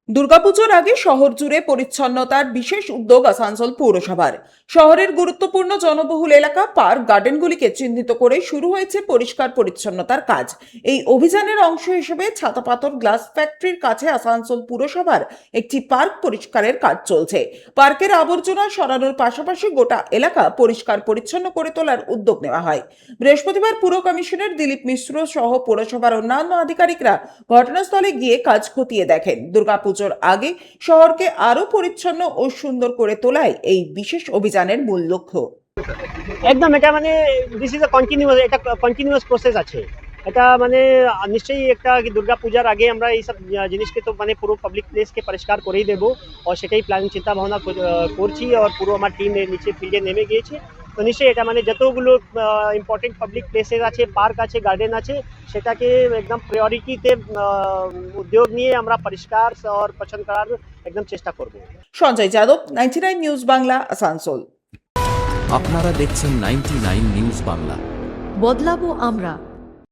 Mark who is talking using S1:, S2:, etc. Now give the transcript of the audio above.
S1: দুর্গাপুজোর আগে শহর জুড়ে পরিচ্ছন্নতার বিশেষ উদ্যোগ আসানসোল পৌরসভার। শহরের গুরুত্বপূর্ণ জনবহুল এলাকা পার্ক গার্ডেনগুলিকে চিহ্নিত করে শুরু হয়েছে পরিষ্কার পরিচ্ছন্নতার কাজ। এই অভিযানের অংশ হিসেবে ছাতাপাথর গ্লাস ফ্যাক্টরির কাছে আসানসোল পুরসভার একটি পার্ক পরিষ্কারের কাজ চলছে। পার্কের আবর্জনা সরানোর পাশাপাশি গোটা এলাকা পরিষ্কার পরিচ্ছন্ন করে তোলার উদ্যোগ নেওয়া হয়। বৃহস্পতিবার পুর কমিশনার দিলীপ মিশ্র সহ পৌরসভার অন্যান্য আধিকারিকরা ঘটনাস্থলে গিয়ে কাজ খতিয়ে দেখেন। দুর্গাপুজোর আগে শহরকে আরো পরিচ্ছন্ন ও সুন্দর করে তোলাই এই বিশেষ অভিযানের মূল লক্ষ্য।
S2: একদম এটা মানে দিস ইজ এটা কন্টিনিউয়াস প্রসেস আছে। এটা মানে নিশ্চয়ই একটা দুর্গা পূজার আগে আমরা এই সব জিনিসকে তো মানে পুরো পাবলিক প্লেসকে পরিষ্কার করেই দেবো, আর সেটাই প্ল্যান চিন্তা ভাবনা করছি, আর পুরো আমার টিম নিচে ফিল্ডে নেমে গিয়েছে। তো নিশ্চয়ই এটা মানে যতগুলো ইম্পর্টেন্ট পাবলিক প্লেসেস আছে, পার্ক আছে, গার্ডেন আছে, সেটাকে একদম প্রায়োরিটিতে উদ্যোগ নিয়ে আমরা পরিষ্কার আর পছন্দ করার একদম চেষ্টা করব।
S1: সঞ্জয় যাদব, 99 নিউজ বাংলা, আসানসোল।
S3: আপনারা দেখছেন 99 নিউজ বাংলা।
S4: বদলাবো আমরা।